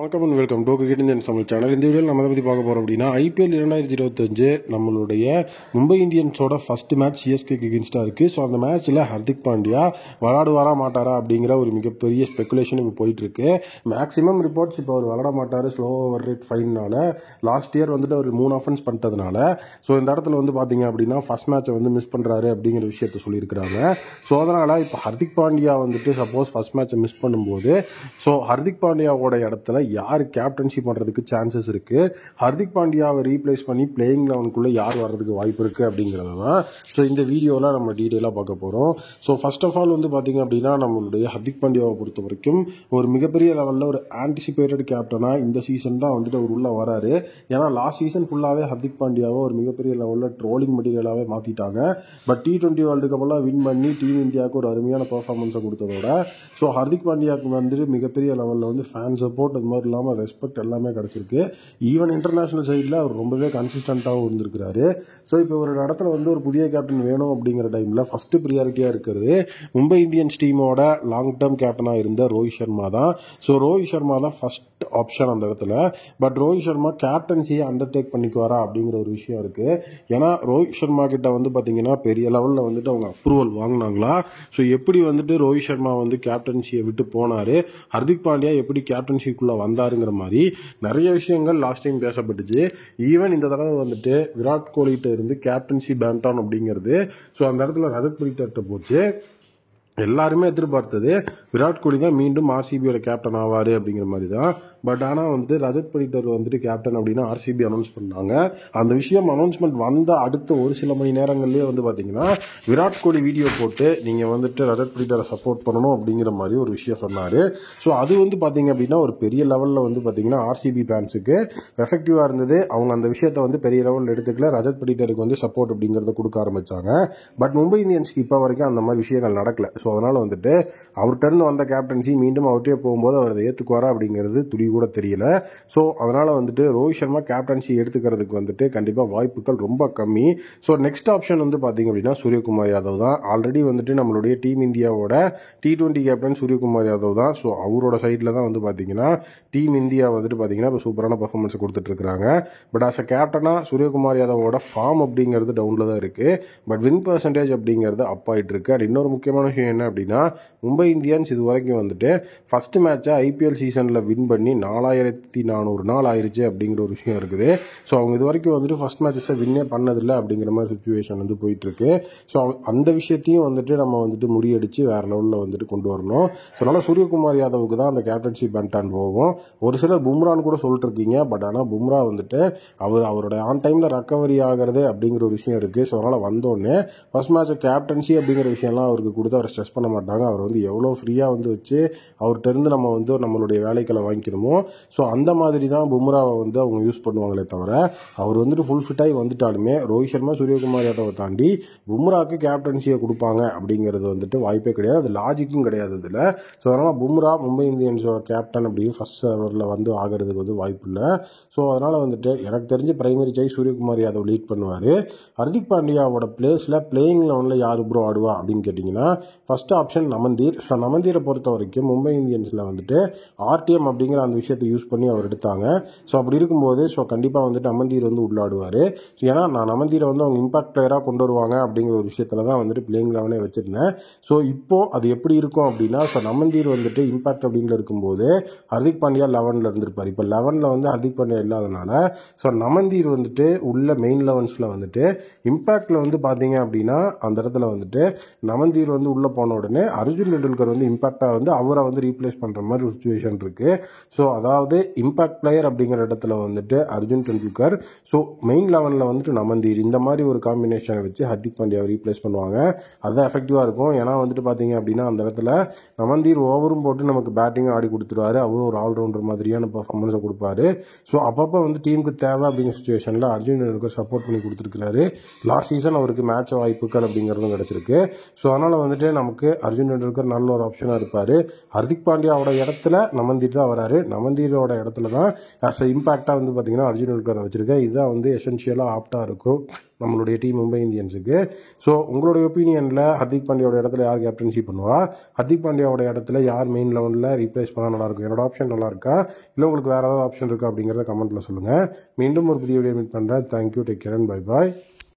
வணக்கம் and welcome to cricket Indian Tamil channel. இந்த வீடியோவில் நம்ம பற்றி பார்க்க போகிறோம் அப்படின்னா IPL 2025 நம்மளுடைய மும்பை இந்தியன்ஸோட ஃபர்ஸ்ட் மேட்ச் சிஎஸ்கேக்கு எகென்ஸ்டாக இருக்குது. ஸோ அந்த மேட்ச்சில் ஹர்திக் பாண்டியா விளாடுவாரா மாட்டாரா அப்படிங்கிற ஒரு மிகப்பெரிய ஸ்பெகுலேஷன் இப்போ போயிட்டுருக்கு. மேக்ஸிமம் ரிப்போர்ட்ஸ் இப்போ அவர் விளாட மாட்டார், ஸ்லோ ஓவர் ரேட் ஃபைனால லாஸ்ட் இயர் வந்துட்டு அவர் 3 அஃபென்ஸ் பண்ணிட்டதுனால. ஸோ இந்த இடத்துல வந்து பார்த்தீங்க அப்படின்னா ஃபர்ஸ்ட் மேட்சை வந்து மிஸ் பண்ணுறாரு அப்படிங்கிற விஷயத்த சொல்லியிருக்கிறாங்க. ஸோ அதனால் இப்போ ஹர்திக் பாண்டியா வந்துட்டு சப்போஸ் ஃபர்ஸ்ட் மேட்சை மிஸ் பண்ணும்போது ஸோ ஹர்திக் பாண்டியாவோட இடத்துல யார் கேப்டன்ஷிப் பண்ணுறதுக்கு சான்சஸ் இருக்குது, ஹர்திக் பாண்டியாவை ரீப்ளேஸ் பண்ணி பிளேயிங் லெவனுக்குள்ளே யார் வர்றதுக்கு வாய்ப்பு இருக்குது அப்படிங்கிறது தான் ஸோ இந்த வீடியோவில் நம்ம டீட்டெயிலாக பார்க்க போகிறோம். ஸோ ஃபர்ஸ்ட் ஆஃப் ஆல் வந்து பார்த்திங்க அப்படின்னா நம்மளுடைய ஹர்திக் பாண்டியாவை பொறுத்த வரைக்கும் ஒரு மிகப்பெரிய லெவலில் ஒரு ஆன்டிசிபேட்டட் கேப்டனாக இந்த சீசன் தான் வந்துட்டு அவர் உள்ளே வராரு. ஏன்னா லாஸ்ட் சீசன் ஃபுல்லாகவே ஹர்திக் பாண்டியாவை ஒரு மிகப்பெரிய லெவலில் ட்ரோலிங் மெட்டீரியலாகவே மாற்றிட்டாங்க. பட் T20 வேர்ல்டு கப்பெல்லாம் வின் பண்ணி டீம் இந்தியாவுக்கு ஒரு அருமையான பெர்ஃபார்மன்ஸை கொடுத்ததோட ஸோ ஹர்திக் பாண்டியாவுக்கு வந்துட்டு மிகப்பெரிய லெவலில் வந்து ஃபேன் சப்போர்ட் அது மாதிரி இல்லாமல் ரெஸ்பெக்ட் எல்லாமே கிடச்சிருக்கு. ஈவன் இன்டர்நேஷனல் சைடில் அவர் ரொம்பவே கன்சிஸ்டண்ட்டாகவும் இருந்திருக்கிறாரு. ஸோ இப்போ ஒரு இடத்துல வந்து ஒரு புதிய கேப்டன் வேணும் அப்படிங்கிற டைமில் ஃபஸ்ட்டு ப்ரியாரிட்டியாக இருக்கிறது மும்பை இந்தியன்ஸ் டீமோட லாங் டேர்ம் கேப்டனாக இருந்த ரோஹித் சர்மா தான். ஸோ ரோஹித் சர்மா தான் ஃபஸ்ட் ஆப்ஷன் அந்த இடத்துல. பட் ரோஹித் சர்மா கேப்டன்சியை அண்டர்டேக் பண்ணிக்குவாரா அப்படிங்கிற ஒரு விஷயம் இருக்குது. ஏன்னா ரோஹித் சர்மா கிட்ட வந்து பார்த்தீங்கன்னா பெரிய லெவலில் வந்துட்டு அவங்க அப்ரூவல் வாங்கினாங்களா, ஸோ எப்படி வந்துட்டு ரோஹித் சர்மா வந்து கேப்டன்சியை விட்டு போனார், ஹர்திக் பாண்டியா எப்படி கேப்டன்ஷிப்புக்குள்ளே வந்தாருங்கிற மாதிரி நிறைய விஷயங்கள் லாஸ்ட் டைம் பேசப்பட்டுச்சு. ஈவன் இந்த தடவை வந்துட்டு விராட் கோலிகிட்ட இருந்து கேப்டன்சி பேண்டான் அப்படிங்கிறது ஸோ அந்த இடத்துல ரஜத் பட்டிதார்கிட்ட போச்சு. எல்லாருமே எதிர்பார்த்தது விராட் கோலி தான் மீண்டும் RCBயோட கேப்டன் ஆவார் அப்படிங்கிற மாதிரி தான். பட் ஆனால் வந்துட்டு ரஜத் பட்டிதார் வந்துட்டு கேப்டன் அப்படின்னு RCB அனௌன்ஸ் பண்ணாங்க. அந்த விஷயம் அனௌன்ஸ்மெண்ட் வந்த அடுத்த ஒரு சில மணி நேரங்கள்லேயே வந்து பார்த்தீங்கன்னா விராட் கோலி வீடியோ போட்டு நீங்கள் வந்துட்டு ரஜத் பட்டிதாரை சப்போர்ட் பண்ணணும் அப்படிங்கிற மாதிரி ஒரு விஷயம் சொன்னார். ஸோ அது வந்து பார்த்தீங்க அப்படின்னா ஒரு பெரிய லெவலில் வந்து பார்த்தீங்கன்னா RCB ஃபேன்ஸுக்கு எஃபெக்டிவாக இருந்தது. அவங்க அந்த விஷயத்தை வந்து பெரிய லெவலில் எடுத்துக்கல, ரஜத் பட்டிதாருக்கு வந்து சப்போர்ட் அப்படிங்கிறத கொடுக்க ஆரம்பித்தாங்க. பட் மும்பை இந்தியன்ஸ்க்கு இப்போ வரைக்கும் அந்த மாதிரி விஷயங்கள் நடக்கலை. ஸோ அதனால் வந்துட்டு அவர்கிட்ட வந்த கேப்டன்சி மீண்டும் அவர்கிட்டே போகும்போது அவர் அதை ஏற்றுக்குவாரா அப்படிங்கிறது துளி கூட தெரியல. ஸோ அதனால் வந்துட்டு ரோஹித் சர்மா கேப்டன்சி எடுத்துக்கிறதுக்கு வந்துட்டு கண்டிப்பாக வாய்ப்புகள் ரொம்ப கம்மி. ஸோ நெக்ஸ்ட் ஆப்ஷன் வந்து பார்த்தீங்க அப்படின்னா சூரியகுமார் யாதவ் தான். ஆல்ரெடி வந்துட்டு நம்மளுடைய டீம் இந்தியாவோட T20 கேப்டன் சூரியகுமார் யாதவ் தான். ஸோ அவரோட சைடில் தான் வந்து பார்த்தீங்கன்னா டீம் இந்தியா வந்துட்டு பார்த்தீங்கன்னா இப்போ சூப்பரான பர்ஃபார்மன்ஸ் கொடுத்துட்ருக்காங்க. பட் ஆஸ் அ கேப்டனாக சூரியகுமார் யாதவோட ஃபார்ம் அப்படிங்கிறது டவுனில் தான் இருக்குது. பட் வின் பர்சன்டேஜ் அப்படிங்கிறது அப் ஆகிட்டு இருக்கு. அண்ட் இன்னொரு முக்கியமான விஷயம் என்ன அப்படின்னா மும்பை இந்தியன்ஸ் இது வரைக்கும் வந்துட்டு ஃபர்ஸ்ட் மேட்சை IPL சீசனில் வின் பண்ணி 4400 நாள் ஆயிடுச்சு அப்படிங்கிற ஒரு விஷயம் இருக்குது. ஸோ அவங்க இது வரைக்கும் வந்துட்டு ஃபர்ஸ்ட் மேட்சஸை வின்னே பண்ணதில்லை அப்படிங்கிற மாதிரி சுச்சுவேஷன் வந்து போயிட்டுருக்கு. ஸோ அந்த விஷயத்தையும் வந்துட்டு நம்ம வந்துட்டு முறியடிச்சு வேறு லெவலில் வந்துட்டு கொண்டு வரணும். ஸோ அதனால் சூரியகுமார் யாதவுக்கு தான் அந்த கேப்டன்ஷிப் பேண்டான் போகும். ஒரு சிலர் பும்ரான்னு கூட சொல்லிட்டு இருக்கீங்க. பட் ஆனால் பும்ரா வந்துட்டு அவரோட ஆன் டைமில் ரெக்கவரி ஆகிறது அப்படிங்கிற ஒரு விஷயம் இருக்குது. ஸோ அதனால் வந்தோடனே ஃபர்ஸ்ட் மேட்சை கேப்டன்சி அப்படிங்கிற விஷயம்லாம் அவருக்கு கொடுத்து அவர் ஸ்ட்ரெஸ் பண்ண மாட்டாங்க. அவர் வந்து எவ்வளோ ஃப்ரீயாக வந்து வச்சு அவர்கிட்ட இருந்து நம்ம வந்து நம்மளுடைய வேலைகளை வாங்கிக்கணுமோ ஸோ அந்த மாதிரி தான் பும்ராவை வந்து அவங்க யூஸ் பண்ணுவாங்களே தவிர அவர் வந்துட்டு ஃபுல் ஃபிட்டாகி வந்துட்டாலுமே ரோஹித் சர்மா சூரியகுமார் யாதவை தாண்டி பும்ராவுக்கு கேப்டன்சியை கொடுப்பாங்க அப்படிங்கிறது வந்துட்டு வாய்ப்பே கிடையாது. அது லாஜிக்கும் கிடையாது இதில். ஸோ அதனால் பும்ரா மும்பை இந்தியன்ஸோட கேப்டன் அப்படின்னு ஃபர்ஸ்ட் ஓவரில் வந்து ஆகிறதுக்கு வந்து வாய்ப்பு இல்லை. ஸோ அதனால் வந்துட்டு எனக்கு தெரிஞ்ச primary choice Suryakumar Yadav lead பண்ணுவார். ஹர்திக் பாண்டியாவோட பிளேஸில் பிளேயிங் லெவனில் யார் ப்ரோ ஆடுவா அப்படின்னு கேட்டிங்கன்னா ஃபர்ஸ்ட் ஆப்ஷன் நமந்தீர். ஸோ நமந்தீரை பொறுத்த வரைக்கும் மும்பை இந்தியன்ஸில் வந்துட்டு RTM அப்படிங்கிற அந்த விஷயத்தை யூஸ் பண்ணி அவர் எடுத்தாங்க. ஸோ அப்படி இருக்கும்போது ஸோ கண்டிப்பாக வந்துட்டு நமந்தீர் வந்து உள்ளாடுவார். ஏன்னா நான் நமந்தீரை வந்து அவங்க இம்பாக்ட் பிளேயராக கொண்டு வருவாங்க அப்படிங்கிற ஒரு விஷயத்தில் தான் வந்துட்டு பிளேயிங் லெவனே வச்சுருந்தேன். ஸோ இப்போது அது எப்படி இருக்கும் அப்படின்னா ஸோ நமந்தீர் வந்துட்டு இம்பாக்ட் அப்படிங்கிற இருக்கும்போது ஹர்திக் பாண்டியா 11ல் இருந்திருப்பார். இப்போ 11ல் வந்து ஹர்திக் பாண்டியா இல்லாதனால ஸோ நமந்தீர் வந்துட்டு உள்ள மெயின் 11ஸில் வந்துட்டு இம்பாக்டில் வந்து பார்த்தீங்க அப்படின்னா அந்த இடத்துல வந்துட்டு நமந்தீர் வந்து உள்ளே போன உடனே அர்ஜுன் டெண்டுல்கர் வந்து இம்பாக்டாக வந்து அவரை வந்து ரீப்ளேஸ் பண்ணுற மாதிரி ஒரு சுச்சுவேஷன் இருக்குது. ஸோ அதாவது இம்பாக்ட் பிளேயர் அப்படிங்கிற இடத்துல வந்துட்டு அர்ஜுன் டெண்டுல்கர், ஸோ மெயின் 11ல் வந்துட்டு நமந்தீர், இந்த மாதிரி ஒரு காம்பினேஷனை வச்சு ஹர்திக் பாண்டியாவை ரீப்ளேஸ் பண்ணுவாங்க. அதுதான் எஃபெக்டிவாக இருக்கும். ஏன்னா வந்துட்டு பார்த்தீங்க அப்படின்னா அந்த இடத்துல நமந்தீர் ஓவரும் போட்டு நமக்கு பேட்டிங்கும் ஆடி கொடுத்துருவாரு. அவரும் ஒரு ஆல்ரவுண்டர் மாதிரியான பர்ஃபார்மன்ஸை கொடுப்பாரு. ஸோ அப்பப்போ வந்து டீமுக்கு தேவை அப்படிங்கிற சுச்சுவேஷனில் அர்ஜுன் டெண்டுல்கர் சப்போர்ட் பண்ணி கொடுத்துருக்காரு. லாஸ்ட் சீசன் அவருக்கு மேட்ச் வாய்ப்புகள் அப்படிங்கிறதும் கிடச்சிருக்கு. ஸோ அதனால் வந்துட்டு நமக்கு அர்ஜுன் டெண்டுல்கர் நல்ல ஒரு ஆப்ஷனாக இருப்பார். ஹர்திக் பாண்டியாவோட இடத்துல நமந்தீர் தான் வராரு. அமந்தீரோட இடத்துல தான் ஆஸ் அ இம்பாக்டாக வந்து பார்த்தீங்கன்னா அர்ஜுன் உல்கரை வச்சுருக்கேன். இதுதான் வந்து எசென்ஷியலாக ஆப்டாக இருக்கும் நம்மளுடைய டீம் மும்பை இந்தியன்ஸுக்கு. ஸோ உங்களுடைய ஒப்பீனியனில் ஹர்திக் பாண்டியாவோட இடத்துல யார் கேப்டன்ஷிப் பண்ணுவா, ஹர்திக் பாண்டியாவோட இடத்துல யார் மெயின் லெவலில் ரீப்ளேஸ் பண்ணால் நல்லாயிருக்கும், என்னோட ஆப்ஷன் நல்லா இருக்கா இல்லை உங்களுக்கு வேறு ஏதாவது ஆப்ஷன் இருக்கா அப்படிங்கிறத கமெண்ட்டில் சொல்லுங்கள். மீண்டும் ஒரு புதிய வீடியோ மீட் பண்ணுறேன். Thank you, take care and bye bye.